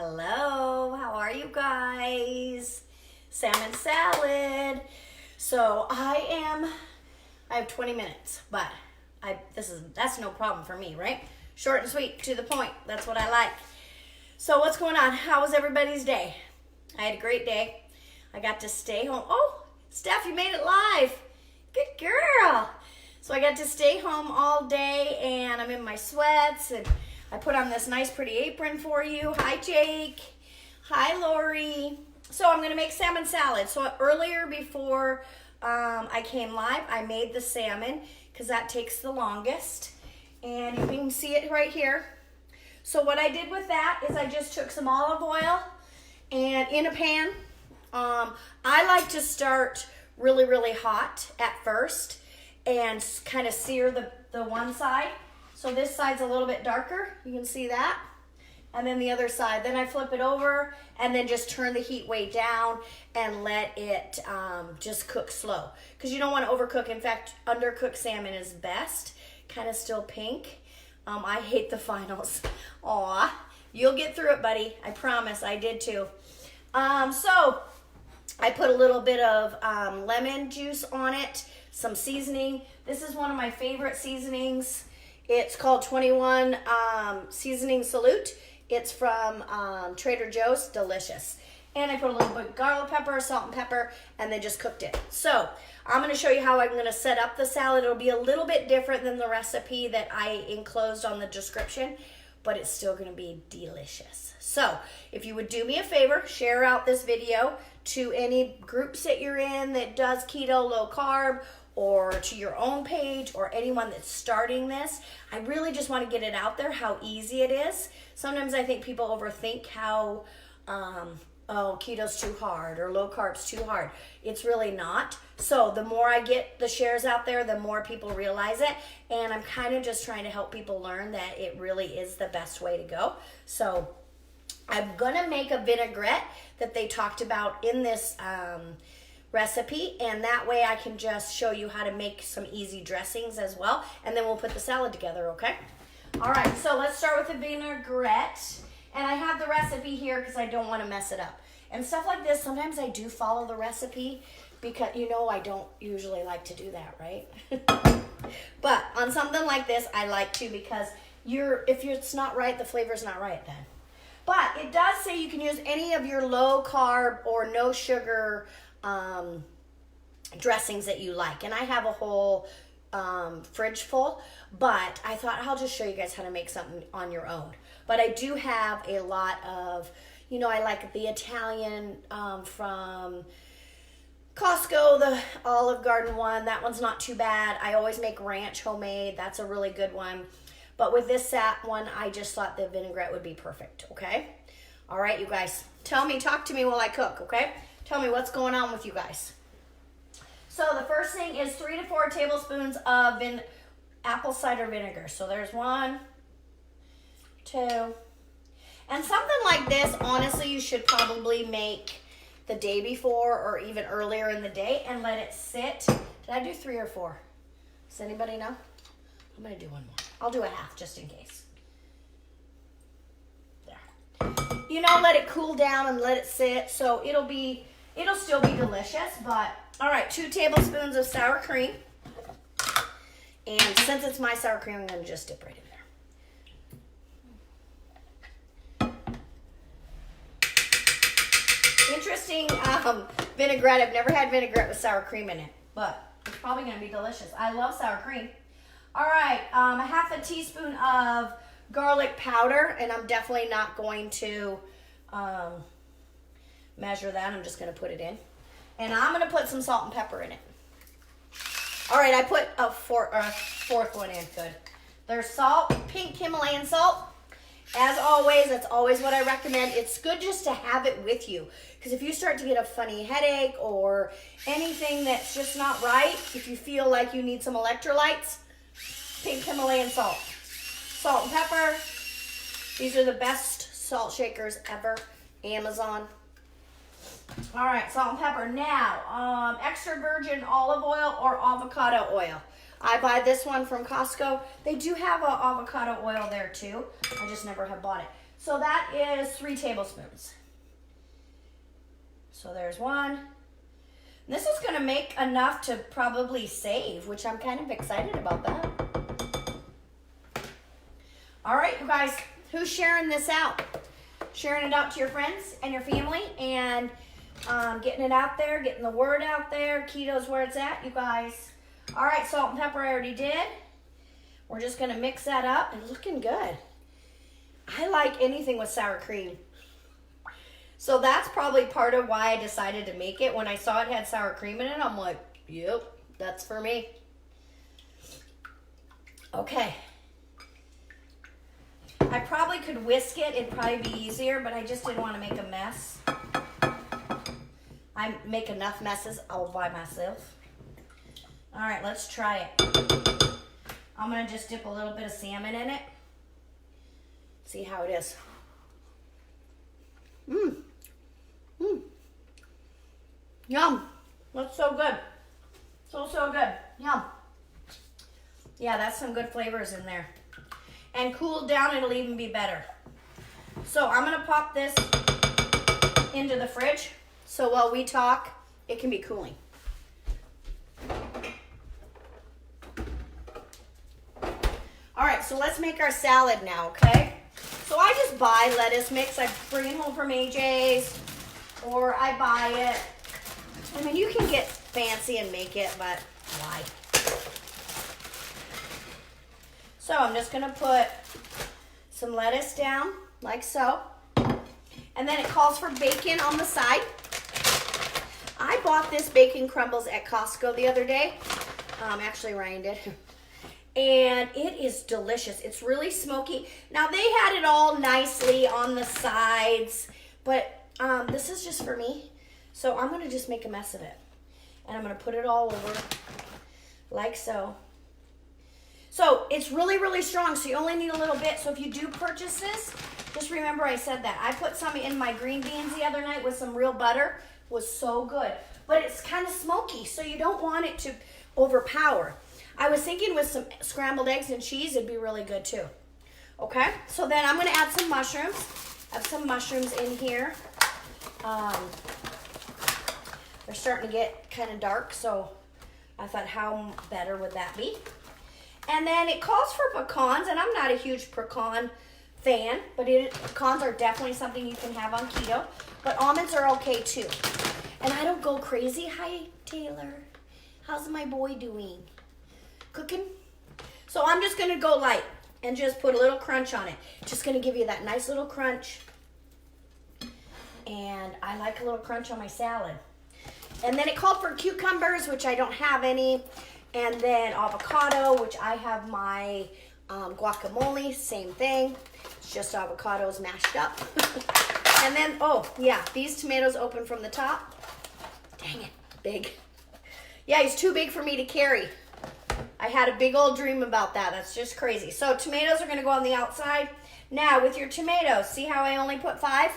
Hello, how are you guys? Salmon salad. So I have 20 minutes, but that's no problem for me, right? Short and sweet, to the point. That's what I like. So what's going on? How was everybody's day? I had a great day. I got to stay home. Oh, Steph, you made it live. Good girl. So I got to stay home all day, and I'm in my sweats, and I put on this nice pretty apron for you. Hi, Jake. Hi, Lori. So I'm going to make salmon salad. So earlier before I came live, I made the salmon because that takes the longest. And you can see it right here. So what I did with that is I just took some olive oil and in a pan. I like to start really, really hot at first and kind of sear the one side. So this side's a little bit darker. You can see that. And then the other side. Then I flip it over and then just turn the heat way down and let it just cook slow. Because you don't want to overcook. In fact, undercooked salmon is best. Kind of still pink. I hate the finals. Aw, you'll get through it, buddy. I promise. I did too. So I put a little bit of lemon juice on it. Some seasoning. This is one of my favorite seasonings. It's called 21 Seasoning Salute. It's from Trader Joe's. Delicious. And I put a little bit of garlic pepper, salt and pepper, and then just cooked it. So I'm going to show you how I'm going to set up the salad. It'll be a little bit different than the recipe that I enclosed on the description, but it's still going to be delicious. So if you would do me a favor, share out this video to any groups that you're in that does keto, low carb, or to your own page, or anyone that's starting this. I really just want to get it out there, how easy it is. Sometimes I think people overthink how, oh, keto's too hard, or low carb's too hard. It's really not. So the more I get the shares out there, the more people realize it. And I'm kind of just trying to help people learn that it really is the best way to go. So I'm going to make a vinaigrette that they talked about in this recipe, and that way I can just show you how to make some easy dressings as well, and then we'll put the salad together, okay? All right, so let's start with the vinaigrette, and I have the recipe here because I don't want to mess it up. And stuff like this, sometimes I do follow the recipe because, you know, I don't usually like to do that, right? But on something like this, I like to, because if it's not right, the flavor's not right then. But it does say you can use any of your low carb or no sugar dressings that you like. And I have a whole fridge full, but I thought I'll just show you guys how to make something on your own. But I do have a lot of, you know, I like the Italian from Costco, the Olive Garden one. That one's not too bad. I always make ranch homemade. That's a really good one. But with this one, I just thought the vinaigrette would be perfect, okay? All right, you guys. Talk to me while I cook, okay? Tell me what's going on with you guys. So the first thing is 3 to 4 tablespoons of apple cider vinegar. So there's 1, 2. And something like this, honestly, you should probably make the day before or even earlier in the day and let it sit. Did I do 3 or 4? Does anybody know? I'm going to do one more. I'll do a half just in case. There. You know, let it cool down and let it sit. So it'll still be delicious. But, all right, 2 tablespoons of sour cream. And since it's my sour cream, I'm going to just dip right in there. Interesting vinaigrette. I've never had vinaigrette with sour cream in it. But it's probably going to be delicious. I love sour cream. All right, a half a teaspoon of garlic powder, and I'm definitely not going to measure that. I'm just going to put it in. And I'm going to put some salt and pepper in it. All right, I put a fourth one in. Good. There's salt, pink Himalayan salt. As always, that's always what I recommend. It's good just to have it with you, because if you start to get a funny headache or anything that's just not right, if you feel like you need some electrolytes, pink Himalayan salt. Salt and pepper. These are the best salt shakers ever. Amazon. All right, salt and pepper. Now, extra virgin olive oil or avocado oil. I buy this one from Costco. They do have avocado oil there too. I just never have bought it. So that is 3 tablespoons. So there's 1. And this is going to make enough to probably save, which I'm kind of excited about that. All right, you guys, who's sharing this out? Sharing it out to your friends and your family and getting it out there, getting the word out there. Keto's where it's at, you guys. All right, salt and pepper I already did. We're just going to mix that up. It's looking good. I like anything with sour cream. So that's probably part of why I decided to make it. When I saw it had sour cream in it, I'm like, yep, that's for me. Okay. I probably could whisk it. It'd probably be easier, but I just didn't want to make a mess. I make enough messes all by myself. All right, let's try it. I'm going to just dip a little bit of salmon in it. See how it is. Yum. That's so good. So good. Yum. Yeah, that's some good flavors in there. And cooled down, it'll even be better. So I'm going to pop this into the fridge. So while we talk, it can be cooling. All right, so let's make our salad now, okay? So I just buy lettuce mix. I bring it home from AJ's or I buy it. I mean, you can get fancy and make it, but why? So I'm just going to put some lettuce down like so. And then it calls for bacon on the side. I bought this bacon crumbles at Costco the other day. Actually, Ryan did. And it is delicious. It's really smoky. Now, they had it all nicely on the sides, but this is just for me. So I'm going to just make a mess of it. And I'm going to put it all over like so. So it's really, really strong, so you only need a little bit. So if you do purchase this, just remember I said that. I put some in my green beans the other night with some real butter. It was so good. But it's kind of smoky, so you don't want it to overpower. I was thinking with some scrambled eggs and cheese, it'd be really good too. Okay, so then I'm going to add some mushrooms. I have some mushrooms in here. They're starting to get kind of dark, so I thought how better would that be? And then it calls for pecans, and I'm not a huge pecan fan, but pecans are definitely something you can have on keto. But almonds are okay too. And I don't go crazy. Hi, Taylor. How's my boy doing? Cooking? So I'm just going to go light and just put a little crunch on it. Just going to give you that nice little crunch. And I like a little crunch on my salad. And then it called for cucumbers, which I don't have any. And then avocado, which I have my guacamole, same thing. It's just avocados mashed up. And then, oh, yeah, these tomatoes open from the top. Dang it, big. Yeah, he's too big for me to carry. I had a big old dream about that. That's just crazy. So tomatoes are going to go on the outside. Now, with your tomatoes, see how I only put 5?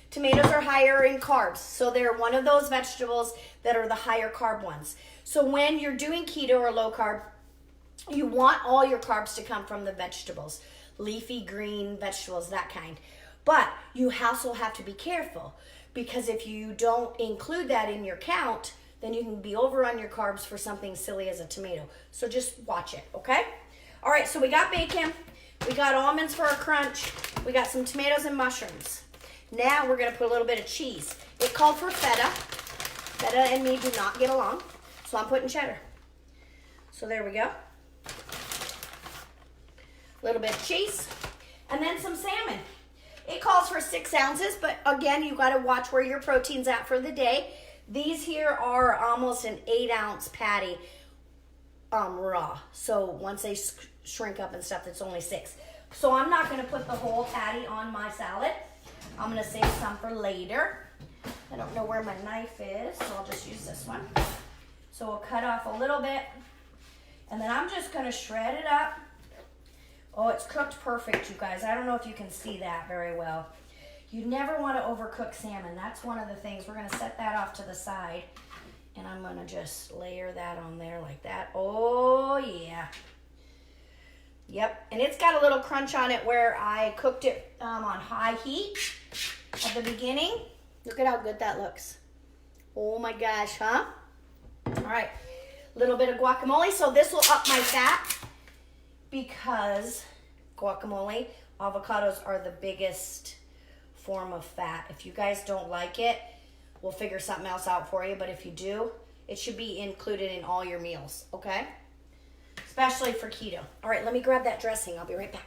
Tomatoes are higher in carbs. So they're one of those vegetables that are the higher carb ones. So when you're doing keto or low carb, you want all your carbs to come from the vegetables. Leafy green vegetables, that kind. But you also have to be careful, because if you don't include that in your count, then you can be over on your carbs for something silly as a tomato. So just watch it, okay? All right, so we got bacon. We got almonds for our crunch. We got some tomatoes and mushrooms. Now we're going to put a little bit of cheese. It called for feta. Feta and me do not get along, so I'm putting cheddar. So there we go. A little bit of cheese. And then some salmon. It calls for 6 ounces, but again, you got to watch where your protein's at for the day. These here are almost an 8-ounce patty raw. So once they shrink up and stuff, it's only 6. So I'm not going to put the whole patty on my salad. I'm going to save some for later. I don't know where my knife is, so I'll just use this one. So we'll cut off a little bit. And then I'm just going to shred it up. Oh, it's cooked perfect, you guys. I don't know if you can see that very well. You never want to overcook salmon. That's one of the things. We're going to set that off to the side. And I'm going to just layer that on there like that. Oh, yeah. Yep, and it's got a little crunch on it where I cooked it on high heat at the beginning. Look at how good that looks. Oh my gosh, huh? All right, a little bit of guacamole. So this will up my fat because guacamole, avocados are the biggest form of fat. If you guys don't like it, we'll figure something else out for you. But if you do, it should be included in all your meals, okay? Especially for keto. All right, let me grab that dressing. I'll be right back.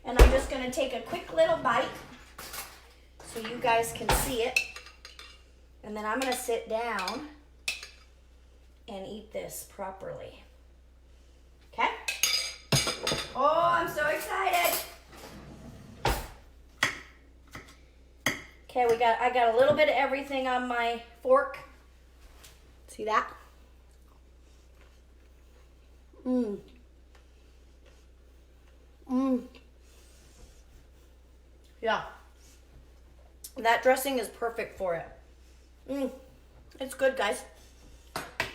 And I'm just gonna take a quick little bite so you guys can see it. And then I'm gonna sit down and eat this properly. Okay? Oh, I'm so excited. Okay, I got a little bit of everything on my fork. See that? Mmm. Mmm. Yeah. That dressing is perfect for it. Mmm. It's good, guys.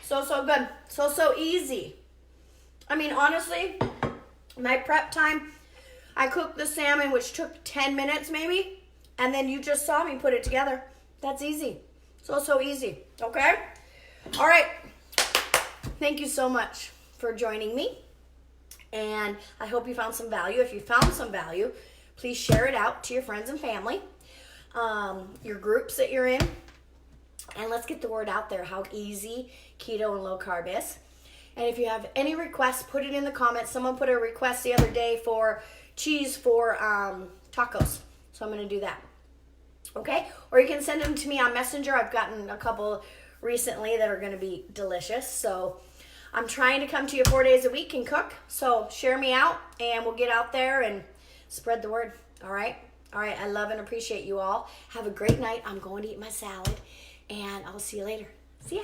So good. So easy. I mean, honestly, my prep time, I cooked the salmon, which took 10 minutes maybe. And then you just saw me put it together. That's easy. So easy. Okay? All right. Thank you so much for joining me. And I hope you found some value. If you found some value, please share it out to your friends and family, your groups that you're in. And let's get the word out there how easy keto and low carb is. And if you have any requests, put it in the comments. Someone put a request the other day for cheese for tacos. So I'm going to do that. Okay? Or you can send them to me on Messenger. I've gotten a couple recently that are going to be delicious. So I'm trying to come to you 4 days a week and cook. So share me out and we'll get out there and spread the word. All right? All right. I love and appreciate you all. Have a great night. I'm going to eat my salad and I'll see you later. See ya.